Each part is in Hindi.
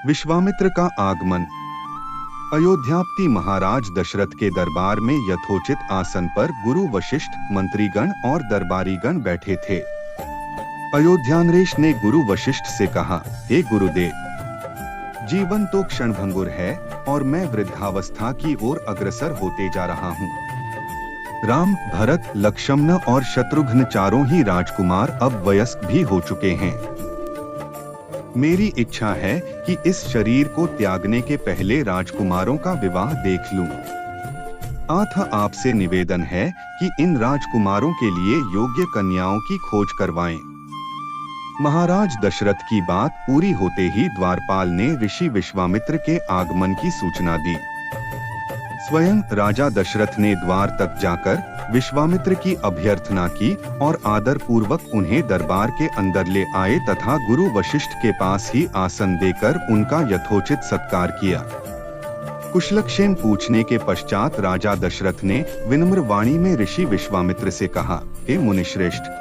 विश्वामित्र का आगमन। अयोध्यापति महाराज दशरथ के दरबार में यथोचित आसन पर गुरु वशिष्ठ, मंत्रीगण और दरबारीगण बैठे थे। अयोध्यानरेश ने गुरु वशिष्ठ से कहा, हे गुरुदेव, जीवन तो क्षणभंगुर है और मैं वृद्धावस्था की ओर अग्रसर होते जा रहा हूँ। राम, भरत, लक्ष्मण और शत्रुघ्न चारों ही राजकुमार अब वयस्क भी हो चुके हैं। मेरी इच्छा है कि इस शरीर को त्यागने के पहले राजकुमारों का विवाह देख लूं। अतः आपसे निवेदन है कि इन राजकुमारों के लिए योग्य कन्याओं की खोज करवाएं। महाराज दशरथ की बात पूरी होते ही द्वारपाल ने ऋषि विश्वामित्र के आगमन की सूचना दी। स्वयं राजा दशरथ ने द्वार तक जाकर विश्वामित्र की अभ्यर्थना की और आदर पूर्वक उन्हें दरबार के अंदर ले आए तथा गुरु वशिष्ठ के पास ही आसन देकर उनका यथोचित सत्कार किया। कुशलक्षेम पूछने के पश्चात राजा दशरथ ने विनम्र वाणी में ऋषि विश्वामित्र से कहा, हे मुनिश्रेष्ठ,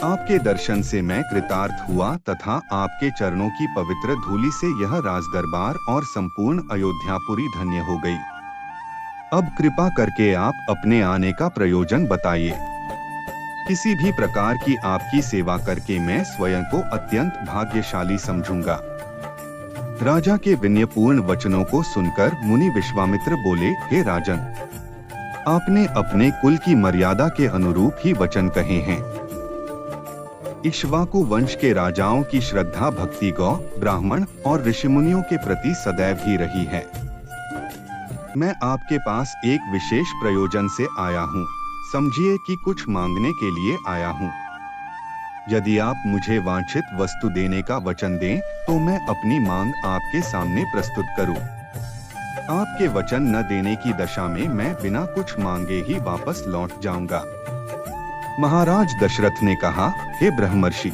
आपके दर्शन से मैं कृतार्थ हुआ तथा आपके चरणों की पवित्र धूलि से यह राजदरबार और संपूर्ण अयोध्यापुरी धन्य हो गई। अब कृपा करके आप अपने आने का प्रयोजन बताइए। किसी भी प्रकार की आपकी सेवा करके मैं स्वयं को अत्यंत भाग्यशाली समझूंगा। राजा के विनयपूर्ण वचनों को सुनकर मुनि विश्वामित्र बोले, हे राजन, आपने अपने कुल की मर्यादा के अनुरूप ही वचन कहे हैं। इक्ष्वाकु वंश के राजाओं की श्रद्धा भक्ति गौ, ब्राह्मण और ऋषिमुनियों के प्रति सदैव ही रही है। मैं आपके पास एक विशेष प्रयोजन से आया हूँ। समझिए कि कुछ मांगने के लिए आया हूँ। यदि आप मुझे वांछित वस्तु देने का वचन दें तो मैं अपनी मांग आपके सामने प्रस्तुत करूं। आपके वचन न देने की दशा में मैं बिना कुछ मांगे ही वापस लौट जाऊंगा। महाराज दशरथ ने कहा, हे ब्रह्मर्षि,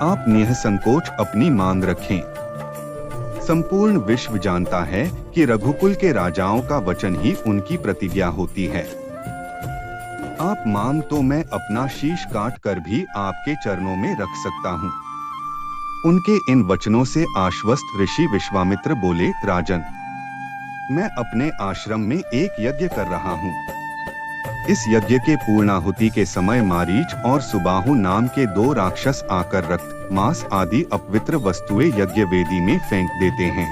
आप निःसंकोच अपनी मांग रखें। संपूर्ण विश्व जानता है कि रघुकुल के राजाओं का वचन ही उनकी प्रतिज्ञा होती है। आप मांग तो मैं अपना शीश काट कर भी आपके चरणों में रख सकता हूँ। उनके इन वचनों से आश्वस्त ऋषि विश्वामित्र बोले, राजन, मैं अपने आश्रम में एक यज्ञ कर रहा हूँ। इस यज्ञ के पूर्णाहुति के समय मारीच और सुबाहु नाम के 2 राक्षस आकर रक्त, मांस आदि अपवित्र वस्तुएं यज्ञ वेदी में फेंक देते हैं।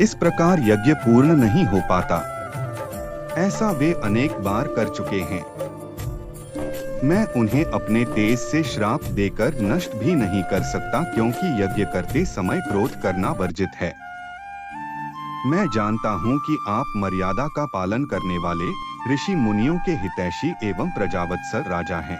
इस प्रकार यज्ञ पूर्ण नहीं हो पाता। ऐसा वे अनेक बार कर चुके हैं। मैं उन्हें अपने तेज से श्राप देकर नष्ट भी नहीं कर सकता, क्योंकि यज्ञ करते समय क्रोध करना वर्जित है। मैं जानता हूँ कि आप मर्यादा का पालन करने वाले ऋषि मुनियों के हितैषी एवं प्रजावत्सर राजा हैं।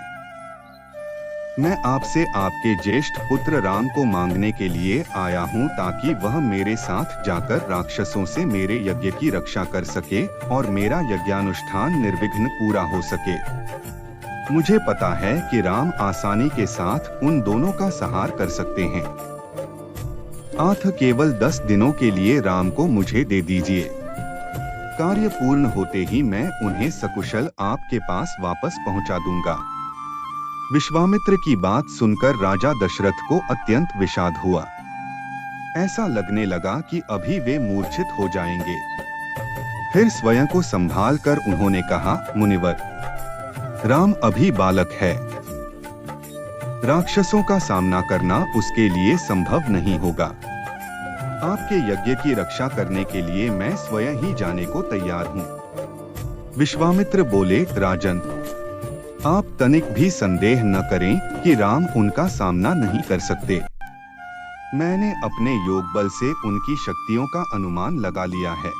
मैं आपसे आपके ज्येष्ठ पुत्र राम को मांगने के लिए आया हूँ, ताकि वह मेरे साथ जाकर राक्षसों से मेरे यज्ञ की रक्षा कर सके और मेरा यज्ञानुष्ठान निर्विघ्न पूरा हो सके। मुझे पता है कि राम आसानी के साथ उन दोनों का संहार कर सकते हैं। अतः केवल 10 दिनों के लिए राम को मुझे दे दीजिए। कार्य पूर्ण होते ही मैं उन्हें सकुशल आपके पास वापस पहुंचा दूंगा। विश्वामित्र की बात सुनकर राजा दशरथ को अत्यंत विषाद हुआ। ऐसा लगने लगा कि अभी वे मूर्छित हो जाएंगे। फिर स्वयं को संभाल कर उन्होंने कहा, मुनिवर, राम अभी बालक है। राक्षसों का सामना करना उसके लिए संभव नहीं होगा। आपके यज्ञ की रक्षा करने के लिए मैं स्वयं ही जाने को तैयार हूँ। विश्वामित्र बोले, राजन, आप तनिक भी संदेह न करें कि राम उनका सामना नहीं कर सकते। मैंने अपने योग बल से उनकी शक्तियों का अनुमान लगा लिया है।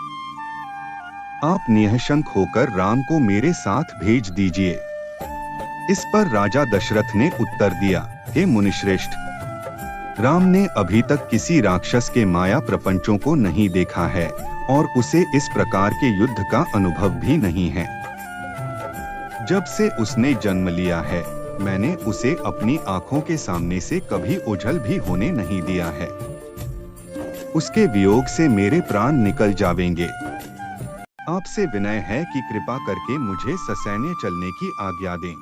आप निःशंक होकर राम को मेरे साथ भेज दीजिए। इस पर राजा दशरथ ने उत्तर दिया, हे मुनिश्रेष्ठ, राम ने अभी तक किसी राक्षस के माया प्रपंचों को नहीं देखा है और उसे इस प्रकार के युद्ध का अनुभव भी नहीं है। जब से उसने जन्म लिया है, मैंने उसे अपनी आंखों के सामने से कभी ओझल भी होने नहीं दिया है। उसके वियोग से मेरे प्राण निकल जावेंगे। आपसे विनय है कि कृपा करके मुझे ससैन्य चलने की आज्ञा दें।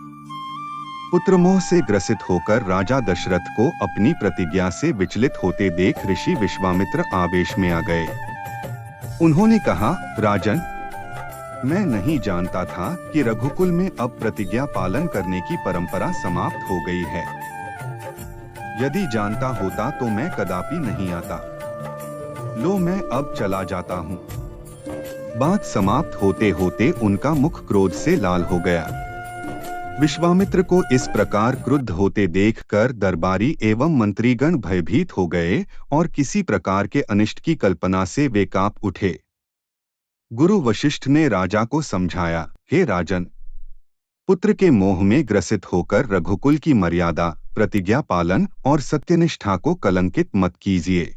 पुत्रमोह से ग्रसित होकर राजा दशरथ को अपनी प्रतिज्ञा से विचलित होते देख ऋषि विश्वामित्र आवेश में आ गए। उन्होंने कहा, राजन, मैं नहीं जानता था कि रघुकुल में अब प्रतिज्ञा पालन करने की परंपरा समाप्त हो गई है। यदि जानता होता तो मैं कदापि नहीं आता। लो, मैं अब चला जाता हूँ। बात समाप्त होते होते उनका मुख क्रोध से लाल हो गया। विश्वामित्र को इस प्रकार क्रुद्ध होते देखकर दरबारी एवं मंत्रीगण भयभीत हो गए और किसी प्रकार के अनिष्ट की कल्पना से वे कांप उठे। गुरु वशिष्ठ ने राजा को समझाया, हे राजन, पुत्र के मोह में ग्रसित होकर रघुकुल की मर्यादा, प्रतिज्ञा पालन और सत्यनिष्ठा को कलंकित मत कीजिए।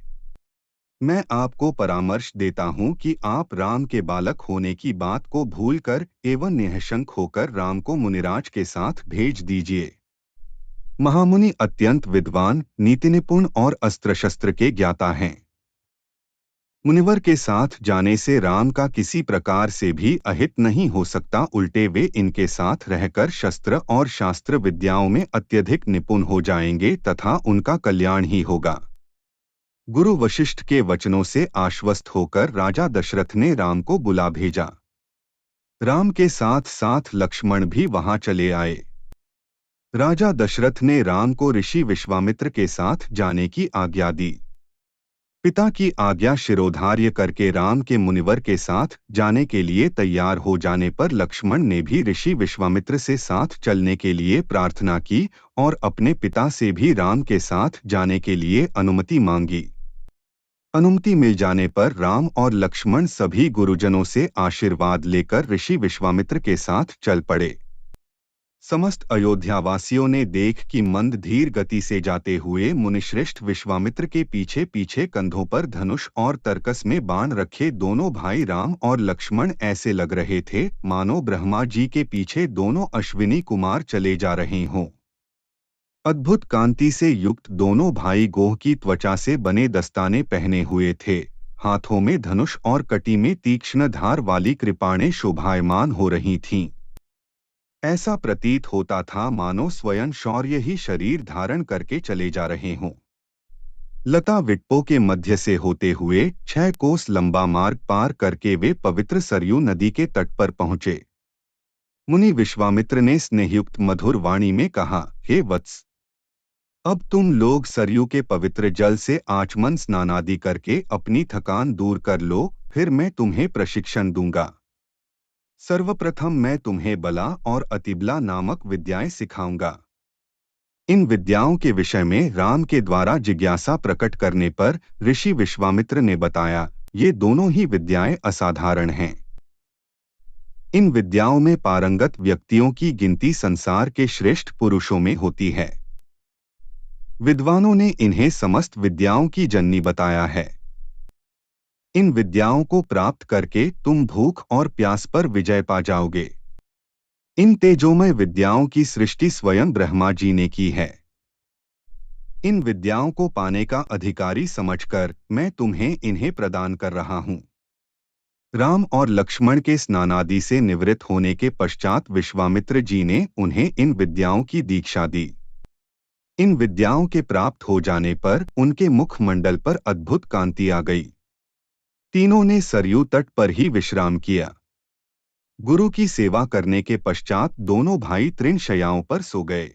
मैं आपको परामर्श देता हूं कि आप राम के बालक होने की बात को भूलकर एवं निःशंक होकर राम को मुनिराज के साथ भेज दीजिए। महामुनि अत्यंत विद्वान, नीति निपुण और अस्त्र शस्त्र के ज्ञाता हैं। मुनिवर के साथ जाने से राम का किसी प्रकार से भी अहित नहीं हो सकता, उल्टे वे इनके साथ रहकर शस्त्र और शास्त्र विद्याओं में अत्यधिक निपुण हो जाएंगे तथा उनका कल्याण ही होगा। गुरु वशिष्ठ के वचनों से आश्वस्त होकर राजा दशरथ ने राम को बुला भेजा। राम के साथ साथ लक्ष्मण भी वहां चले आए। राजा दशरथ ने राम को ऋषि विश्वामित्र के साथ जाने की आज्ञा दी। पिता की आज्ञा शिरोधार्य करके राम के मुनिवर के साथ जाने के लिए तैयार हो जाने पर लक्ष्मण ने भी ऋषि विश्वामित्र से साथ चलने के लिए प्रार्थना की और अपने पिता से भी राम के साथ जाने के लिए अनुमति मांगी। अनुमति मिल जाने पर राम और लक्ष्मण सभी गुरुजनों से आशीर्वाद लेकर ऋषि विश्वामित्र के साथ चल पड़े। समस्त अयोध्यावासियों ने देख कि मंद धीर गति से जाते हुए मुनिश्रेष्ठ विश्वामित्र के पीछे पीछे कंधों पर धनुष और तरकस में बाण रखे दोनों भाई राम और लक्ष्मण ऐसे लग रहे थे मानो ब्रह्मा जी के पीछे दोनों अश्विनी कुमार चले जा रहे हों। अद्भुत कांति से युक्त दोनों भाई गोह की त्वचा से बने दस्ताने पहने हुए थे। हाथों में धनुष और कटी में तीक्ष्ण धार वाली कृपाणें शोभायमान हो रही थीं। ऐसा प्रतीत होता था मानो स्वयं शौर्य ही शरीर धारण करके चले जा रहे हों। लता विटपो के मध्य से होते हुए 6 कोस लंबा मार्ग पार करके वे पवित्र सरयू नदी के तट पर पहुंचे। मुनि विश्वामित्र ने स्नेहयुक्त मधुर वाणी में कहा, हे वत्स, अब तुम लोग सरयू के पवित्र जल से आचमन स्नानादि करके अपनी थकान दूर कर लो, फिर मैं तुम्हें प्रशिक्षण दूंगा। सर्वप्रथम मैं तुम्हें बला और अतिबला नामक विद्याएं सिखाऊंगा। इन विद्याओं के विषय में राम के द्वारा जिज्ञासा प्रकट करने पर ऋषि विश्वामित्र ने बताया, ये दोनों ही विद्याएं असाधारण हैं। इन विद्याओं में पारंगत व्यक्तियों की गिनती संसार के श्रेष्ठ पुरुषों में होती है। विद्वानों ने इन्हें समस्त विद्याओं की जननी बताया है। इन विद्याओं को प्राप्त करके तुम भूख और प्यास पर विजय पा जाओगे। इन तेजोमय विद्याओं की सृष्टि स्वयं ब्रह्मा जी ने की है। इन विद्याओं को पाने का अधिकारी समझकर मैं तुम्हें इन्हें प्रदान कर रहा हूँ। राम और लक्ष्मण के स्नानादि से निवृत्त होने के पश्चात विश्वामित्र जी ने उन्हें इन विद्याओं की दीक्षा दी। इन विद्याओं के प्राप्त हो जाने पर उनके मुखमंडल पर अद्भुत कांति आ गई। तीनों ने सरयू तट पर ही विश्राम किया। गुरु की सेवा करने के पश्चात दोनों भाई तृण शय्याओं पर सो गए।